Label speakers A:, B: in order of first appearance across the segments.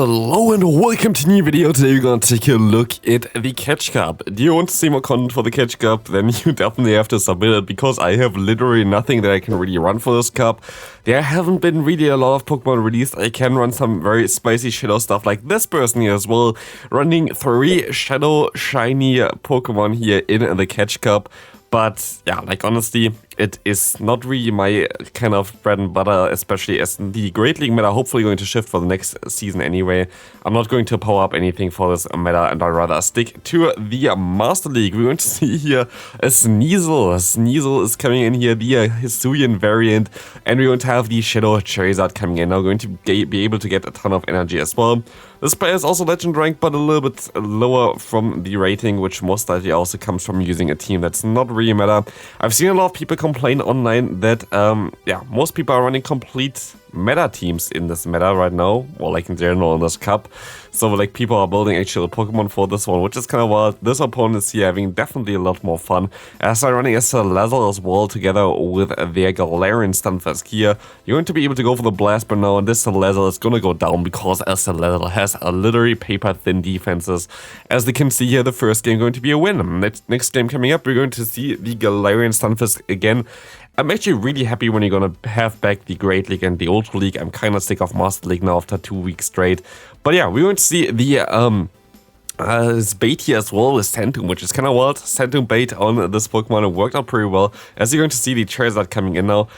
A: Hello and welcome to a new video. Today we're gonna take a look at the Catch Cup. Do you want to see more content for the Catch Cup? Then you definitely have to submit it, because I have literally nothing that I can really run for this cup. There haven't been really a lot of Pokemon released. I can run some very spicy Shadow stuff like this person here as well, running 3 Shadow Shiny Pokemon here in the Catch Cup. But yeah, like honestly, it is not really my kind of bread and butter, especially as the Great League meta hopefully going to shift for the next season anyway. I'm not going to power up anything for this meta, and I'd rather stick to the Master League. We're going to see here a Sneasel. Sneasel is coming in here, the Hisuian variant, and we're going to have the Shadow Charizard coming in. Now going to be able to get a ton of energy as well. This player is also legend ranked, but a little bit lower from the rating, which most likely also comes from using a team that's not really meta. I've seen a lot of people complain online that, most people are running complete meta teams in this meta right now, or like in general in this cup. So like people are building actual Pokemon for this one, which is kind of wild. This opponent is here having definitely a lot more fun, as they're running a Salazzle as well together with their Galarian Stunfisk here. You're going to be able to go for the Blast Burn now, and this Salazzle is going to go down because Salazzle has a literally paper thin defenses. As you can see here, the first game going to be a win. Next game coming up, we're going to see the Galarian Stunfisk again. I'm actually really happy when you're gonna have back the Great League and the Ultra League. I'm kind of sick of Master League now after 2 weeks straight. But yeah, we're going to see the bait here as well with Centum, which is kind of wild. Centum bait on this Pokemon, it worked out pretty well. As you're going to see the Charizard coming in now.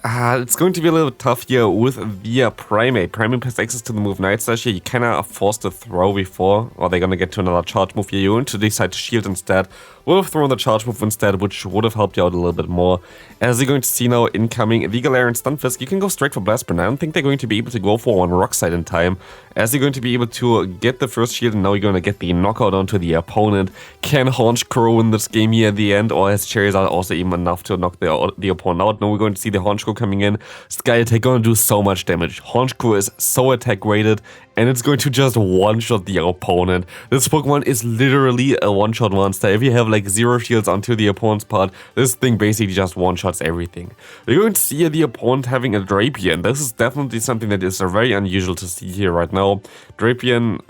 A: It's going to be a little bit tough here with the Primate. Primate has access to the move Night Slash here. You kind of are forced to throw before, or they're going to get to another charge move here. You're going to decide to shield instead. Would have thrown the charge move instead, which would have helped you out a little bit more. As you're going to see now incoming the Galarian Stunfisk, you can go straight for Blast Burn. I don't think they're going to be able to go for one Rock Slide in time, as you're going to be able to get the first shield, and now you're going to get the knockout onto the opponent. Can Honchkrow in this game here at the end, or has Charizard also even enough to knock the opponent out? Now we're going to see the Honchkrow coming in. Sky Attack going to do so much damage. Honchkrow is so attack rated, and it's going to just one-shot the opponent. This Pokemon is literally a one-shot monster. If you have like 0 shields onto the opponent's part, this thing basically just one-shots everything. You're going to see the opponent having a Drapion, and this is definitely something that is very unusual to see here right now. Drapion,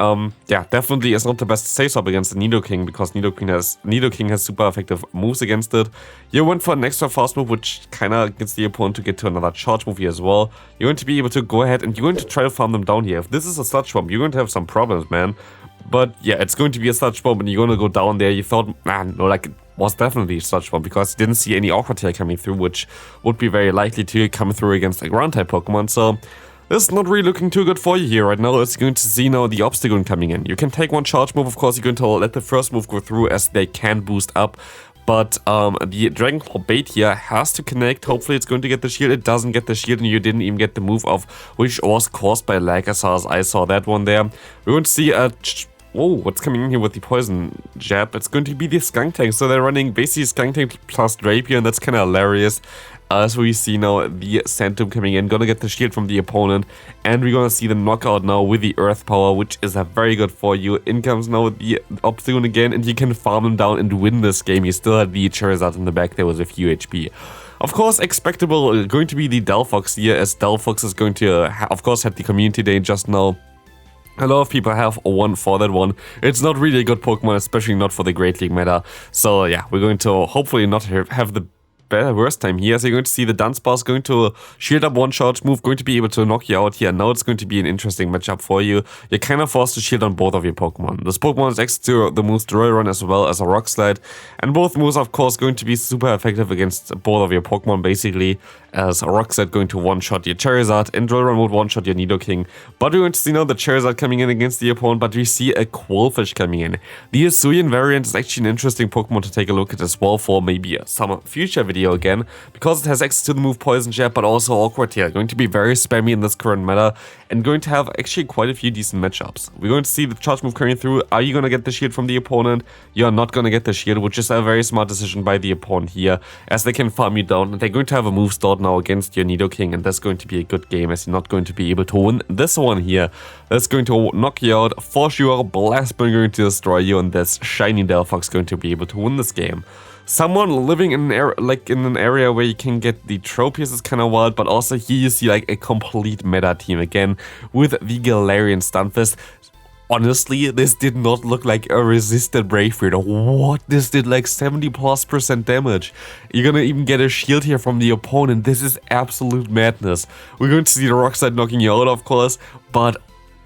A: definitely is not the best face-up against the Nidoking, because Nidoking has super effective moves against it. You went for an extra fast move, which kind of gets the opponent to get to another charge move here as well. You're going to be able to go ahead and you're going to try to farm them down here. If this is a Sludge Bomb, you're going to have some problems, man. But yeah, it's going to be a Sludge Bomb, and you're going to go down there. You thought, man, no, like it was definitely a Sludge Bomb, because you didn't see any Aqua Tail coming through, which would be very likely to come through against a Ground-type Pokemon. So this is not really looking too good for you here right now. It's going to see now the Obstacle coming in. You can take one charge move, of course. You're going to let the first move go through, as they can boost up. But the Dragon Claw bait here has to connect. Hopefully it's going to get the shield. It doesn't get the shield, and you didn't even get the move off, which was caused by lag, as I saw that one there. We're going to see a... Whoa, what's coming in here with the Poison Jab? It's going to be the Skunk Tank. So they're running basically Skunk Tank plus Drapion, and that's kind of hilarious. As we see now the Centum coming in, gonna get the shield from the opponent, and we're gonna see the knockout now with the Earth Power, which is very good for you. In comes now the Obstacle again, and you can farm him down and win this game. You still had the Charizard in the back there with a few HP. Of course, expectable going to be the Delphox here, as Delphox is going to, of course, had the Community Day just now. A lot of people have one for that one. It's not really a good Pokemon, especially not for the Great League meta. So yeah, we're going to hopefully not have the worst time here. So you're going to see the Dunsparce going to shield up one charge move, going to be able to knock you out here. Now it's going to be an interesting matchup for you. You're kind of forced to shield on both of your Pokemon. This Pokemon is next to the moves Drill Run as well as a Rock Slide, and both moves of course going to be super effective against both of your Pokemon basically, as a Rock Slide going to one-shot your Charizard, and Drill Run would one-shot your Nidoking. But we're going to see now the Charizard coming in against the opponent, but we see a Quillfish coming in. The Hisuian variant is actually an interesting Pokemon to take a look at as well for maybe some future video again, because it has access to the move Poison Jab, but also Awkward Tail. Going to be very spammy in this current meta, and going to have actually quite a few decent matchups. We're going to see the charge move coming through. Are you going to get the shield from the opponent? You're not going to get the shield, which is a very smart decision by the opponent here, as they can farm you down, and they're going to have a move stored now against your Nidoking, and that's going to be a good game, as you're not going to be able to win this one here. That's going to knock you out for sure. Blast Burn going to destroy you, and this shiny Delphox going to be able to win this game. someone living in an area where you can get the trophies is kind of wild, but also here you see like a complete meta team again with the Galarian Stunfisk. Honestly, this did not look like a resisted Brave Bird. What? This did like 70+% damage. You're gonna even get a shield here from the opponent. This is absolute madness. We're going to see the Rock Slide knocking you out, of course, but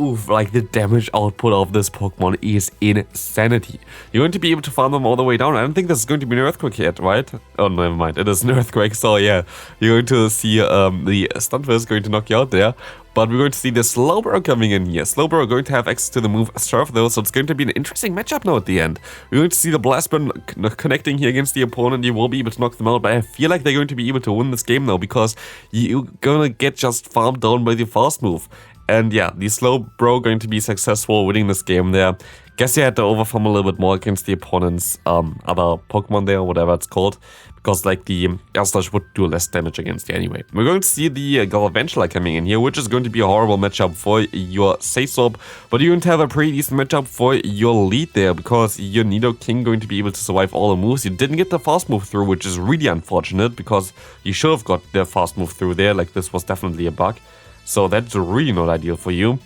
A: oof, like the damage output of this Pokemon is insanity. You're going to be able to farm them all the way down. I don't think this is going to be an Earthquake yet, right? Oh, never mind. It is an Earthquake, so yeah. You're going to see the Stunfisk going to knock you out there. But we're going to see the Slowbro coming in here. Slowbro going to have access to the move Surf though, so it's going to be an interesting matchup now at the end. We're going to see the Blastburn connecting here against the opponent. You will be able to knock them out, but I feel like they're going to be able to win this game now because you're gonna get just farmed down by the fast move. And yeah, the Slowbro going to be successful winning this game there. Guess you had to overfarm a little bit more against the opponent's other Pokemon there, whatever it's called. Because like the Air Slash would do less damage against you anyway. We're going to see the Galvantula coming in here, which is going to be a horrible matchup for your Saisorb. But you're going to have a pretty decent matchup for your lead there, because your Nidoking going to be able to survive all the moves. You didn't get the fast move through, which is really unfortunate, because you should have got the fast move through there. Like this was definitely a bug. So that's really not ideal for you.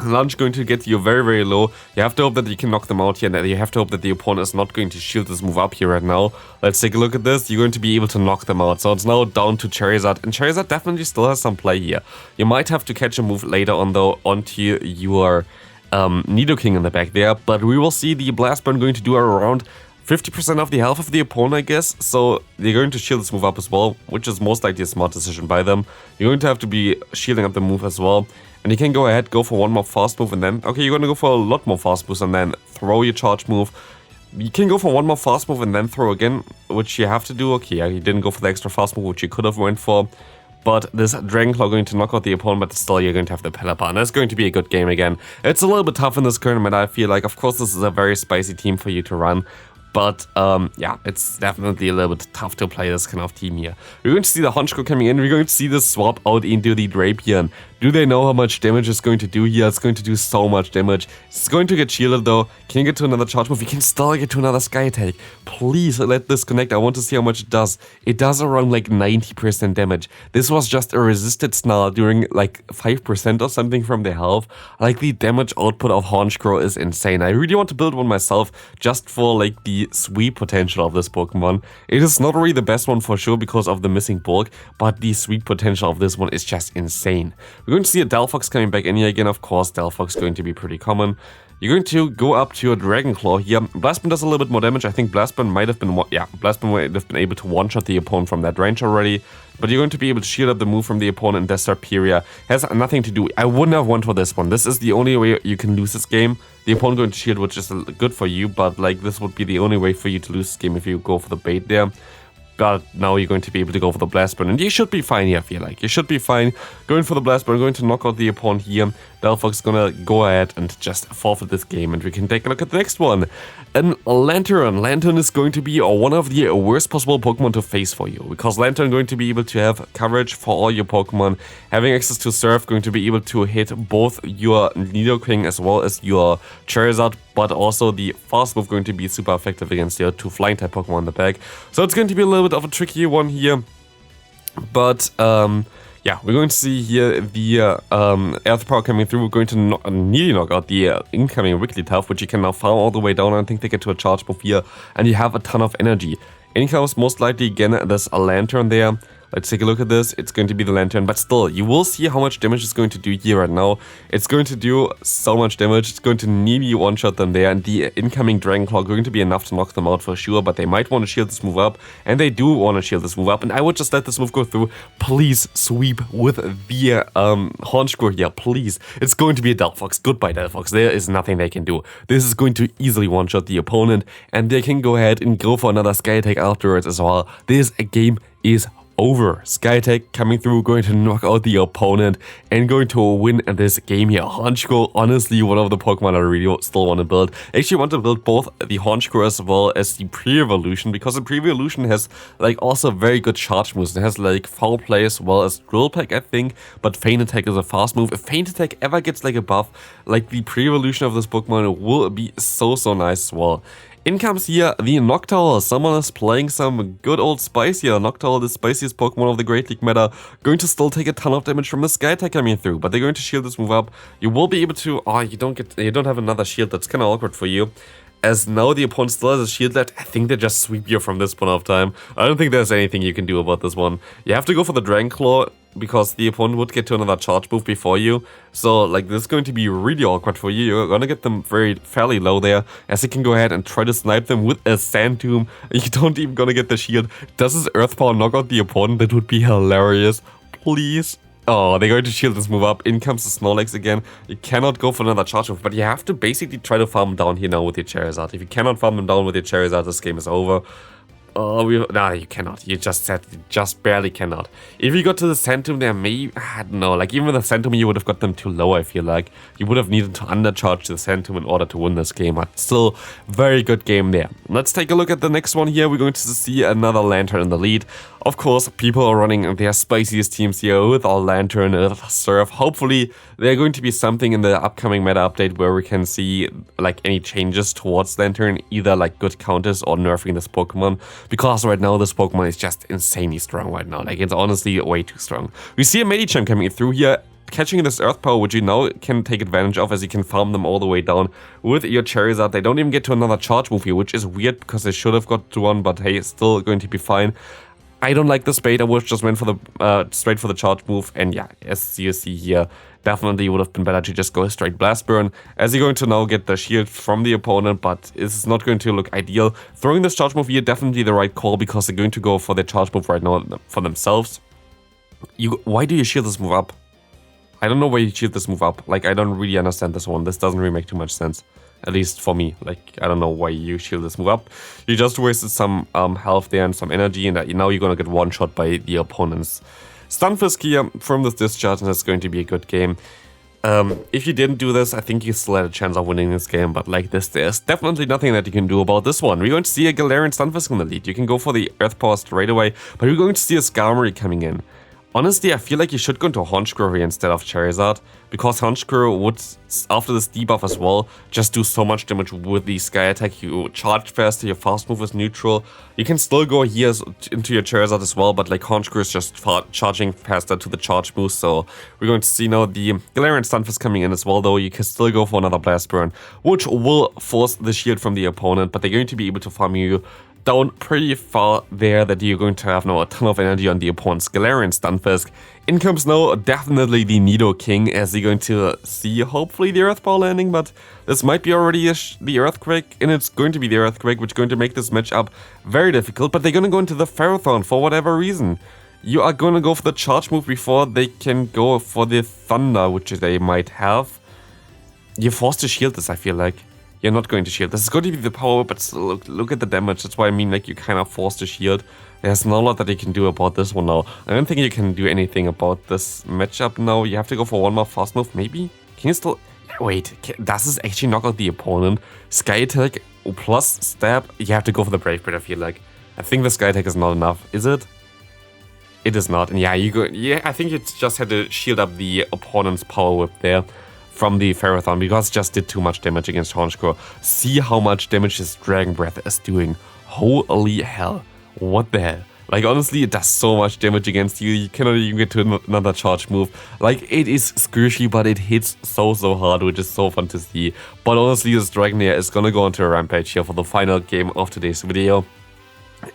A: Lunge going to get you very, very low. You have to hope that you can knock them out here, and you have to hope that the opponent is not going to shield this move up here right now. Let's take a look at this. You're going to be able to knock them out. So it's now down to Charizard, and Charizard definitely still has some play here. You might have to catch a move later on though onto your Nidoking in the back there, but we will see the Blast Burn going to do around 50% of the health of the opponent, I guess, so they're going to shield this move up as well, which is most likely a smart decision by them. You're going to have to be shielding up the move as well, and you can go ahead, go for one more fast move, and then, okay, you're going to go for a lot more fast moves, and then throw your charge move. You can go for one more fast move and then throw again, which you have to do. Okay, yeah, you didn't go for the extra fast move, which you could have went for. But this Dragon Claw going to knock out the opponent, but still you're going to have the Pelipper, and it's going to be a good game again. It's a little bit tough in this current meta, I feel like. Of course, this is a very spicy team for you to run. But, yeah, it's definitely a little bit tough to play this kind of team here. We're going to see the Honchkrow coming in. We're going to see this swap out into the Drapion. Do they know how much damage it's going to do here? It's going to do so much damage. It's going to get shielded though. Can you get to another charge move? You can still get to another Sky Attack. Please let this connect. I want to see how much it does. It does around like 90% damage. This was just a resisted Snarl during like 5% or something from the health. Like the damage output of Honchkrow is insane. I really want to build one myself just for like the sweep potential of this Pokemon. It is not really the best one for sure because of the missing bulk, but the sweep potential of this one is just insane. We're going to see a Delphox coming back in here again, of course. Delphox going to be pretty common. You're going to go up to your Dragon Claw here. Blastburn does a little bit more damage. I think Blastburn might have been, Blastburn might have been able to one-shot the opponent from that range already. But you're going to be able to shield up the move from the opponent, and Destarperia has nothing to do. I wouldn't have won for this one. This is the only way you can lose this game. The opponent going to shield, which is good for you, but like this would be the only way for you to lose this game if you go for the bait there. But now you're going to be able to go for the Blast Burn, and you should be fine here, I feel like. You should be fine going for the Blast Burn, going to knock out the opponent here. Delphox is gonna go ahead and just forfeit this game, and we can take a look at the next one. And Lantern. Lantern is going to be one of the worst possible Pokemon to face for you, because Lantern going to be able to have coverage for all your Pokemon, having access to Surf, going to be able to hit both your Nidoking as well as your Charizard, but also the fast move going to be super effective against your two flying type Pokemon in the back. So it's going to be a little bit of a tricky one here, but yeah, we're going to see here the Earth Power coming through. We're going to nearly knock out the incoming Wigglytuff, which you can now farm all the way down. I think they get to a charge move here, and you have a ton of energy. In comes most likely again, there's a Lantern there. Let's take a look at this. It's going to be the Lantern, but still, you will see how much damage it's going to do here right now. It's going to do so much damage. It's going to nearly one-shot them there, and the incoming Dragon Claw going to be enough to knock them out for sure, but they might want to shield this move up, and they do want to shield this move up, and I would just let this move go through. Please sweep with the Honchkrow here, please. It's going to be a Delphox. Goodbye, Delphox. There is nothing they can do. This is going to easily one-shot the opponent, and they can go ahead and go for another Sky Attack afterwards as well. This game is over. Sky Attack coming through, going to knock out the opponent and going to win this game here. Honchkrow, honestly, one of the Pokemon I really still want to build. I actually want to build both the Honchkrow as well as the Pre-Evolution, because the Pre-Evolution has like also very good charge moves. It has like Foul Play as well as Drill Peck, I think, but Feint Attack is a fast move. If Feint Attack ever gets like a buff, like the Pre-Evolution of this Pokemon will be so nice as well. In comes here the Noctowl. Someone is playing some good old spice here. Noctowl, the spiciest Pokemon of the Great League meta, going to still take a ton of damage from the Sky attack coming through, but they're going to shield this move up. You will be able to... Oh, you don't have another shield. That's kind of awkward for you. As now the opponent still has a shield left, I think they just sweep you from this point of time. I don't think there's anything you can do about this one. You have to go for the Dragon Claw, because the opponent would get to another charge move before you. So, like, this is going to be really awkward for you. You're gonna get them fairly low there, as you can go ahead and try to snipe them with a Sand Tomb. You don't even gonna get the shield. Does this Earth Power knock out the opponent? That would be hilarious. Please. Oh, they're going to shield this move up. In comes the Snorlax again. You cannot go for another charge move, but you have to basically try to farm them down here now with your Charizard. If you cannot farm them down with your Charizard, this game is over. Nah, you cannot. You just barely cannot. If you got to the Sand Tomb there, maybe, I don't know, like even with the Sand Tomb, you would have got them too low, I feel like. You would have needed to undercharge the Sand Tomb in order to win this game, but still, very good game there. Let's take a look at the next one here. We're going to see another Lantern in the lead. Of course, people are running their spiciest teams here with our Lantern, Surf. Hopefully, there's going to be something in the upcoming meta update where we can see like any changes towards Lantern, either like good counters or nerfing this Pokemon. Because right now, this Pokemon is just insanely strong right now. Like, it's honestly way too strong. We see a Medicham coming through here, catching this Earth Power, which you now can take advantage of as you can farm them all the way down with your Charizard. They don't even get to another charge move here, which is weird because they should have got to one, but hey, it's still going to be fine. I don't like this bait. I would just went for the straight for the charge move, and yeah, as you see here, definitely would have been better to just go straight Blast Burn, as you're going to now get the shield from the opponent, but it's not going to look ideal. Throwing this charge move here, definitely the right call, because they're going to go for the charge move right now for themselves. Why do you shield this move up? I don't know why you shield this move up. Like, I don't really understand this one. This doesn't really make too much sense. At least for me. Like, I don't know why you shield this move up. You just wasted some health there and some energy, and now you're gonna get one shot by the opponent's Stunfisk here from this discharge, and that's going to be a good game. If you didn't do this, I think you still had a chance of winning this game, but like this, there's definitely nothing that you can do about this one. We're going to see a Galarian Stunfisk in the lead. You can go for the Earth Power straight away, but we're going to see a Skarmory coming in. Honestly, I feel like you should go into Honchkrow here instead of Charizard, because Honchkrow would, after this debuff as well, just do so much damage with the Sky attack. You charge faster, your fast move is neutral. You can still go here into your Charizard as well, but like Honchkrow is just charging faster to the charge move, so we're going to see now the Galarian Stunfisk coming in as well, though you can still go for another Blast Burn, which will force the shield from the opponent, but they're going to be able to farm you down pretty far there that you're going to have now a ton of energy on the opponent's Galarian Stunfisk. In comes now definitely the Nidoking, as you're going to see hopefully the Earth Power landing, but this might be already the Earthquake, and it's going to be the Earthquake, which is going to make this matchup very difficult, but they're going to go into the Ferrothorn for whatever reason. You are going to go for the charge move before they can go for the Thunder, which they might have. You're forced to shield this, I feel like. You're not going to shield. This is going to be the power, but look at the damage. That's why I mean, like, you kind of forced to shield. There's not a lot that you can do about this one now. I don't think you can do anything about this matchup now. You have to go for one more fast move, maybe? Can you still... Wait, does this actually knock out the opponent? Sky attack plus stab? You have to go for the Brave Bird, I feel like. I think the Sky attack is not enough. Is it? It is not. And yeah, I think you just had to shield up the opponent's Power Whip there from the Ferrothorn, because it just did too much damage against Honchkrow. See how much damage his Dragon Breath is doing. Holy hell. What the hell? Like, honestly, it does so much damage against you. You cannot even get to another charge move. Like, it is squishy, but it hits so hard, which is so fun to see. But honestly, this Dragonair is gonna go onto a rampage here for the final game of today's video.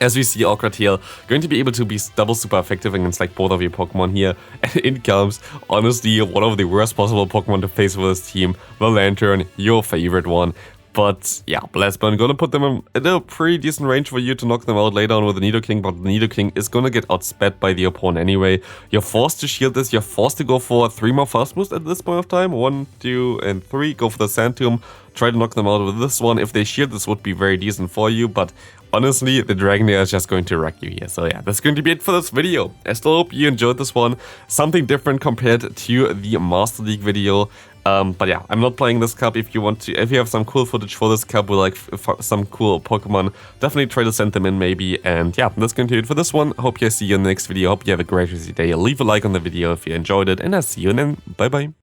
A: As we see Orcratail going to be able to be double super effective against like both of your Pokemon here. And in comes, honestly, one of the worst possible Pokemon to face for this team, the Lantern, your favorite one. But yeah, Blast Burn gonna put them in a pretty decent range for you to knock them out later on with the Nidoking, but the Nidoking is gonna get outsped by the opponent anyway. You're forced to shield this, you're forced to go for 3 more fast moves at this point of time. 1, 2, and 3. Go for the Sand Tomb, try to knock them out with this one. If they shield, this would be very decent for you, but honestly, the Dragonair is just going to wreck you here. So yeah, that's going to be it for this video. I still hope you enjoyed this one. Something different compared to the Master League video. But yeah, I'm not playing this cup. If you have some cool footage for this cup with like some cool Pokemon, definitely try to send them in maybe. And yeah, that's going to do it for this one. Hope you see you in the next video. Hope you have a great rest of your day. Leave a like on the video if you enjoyed it, and I'll see you then. Bye bye.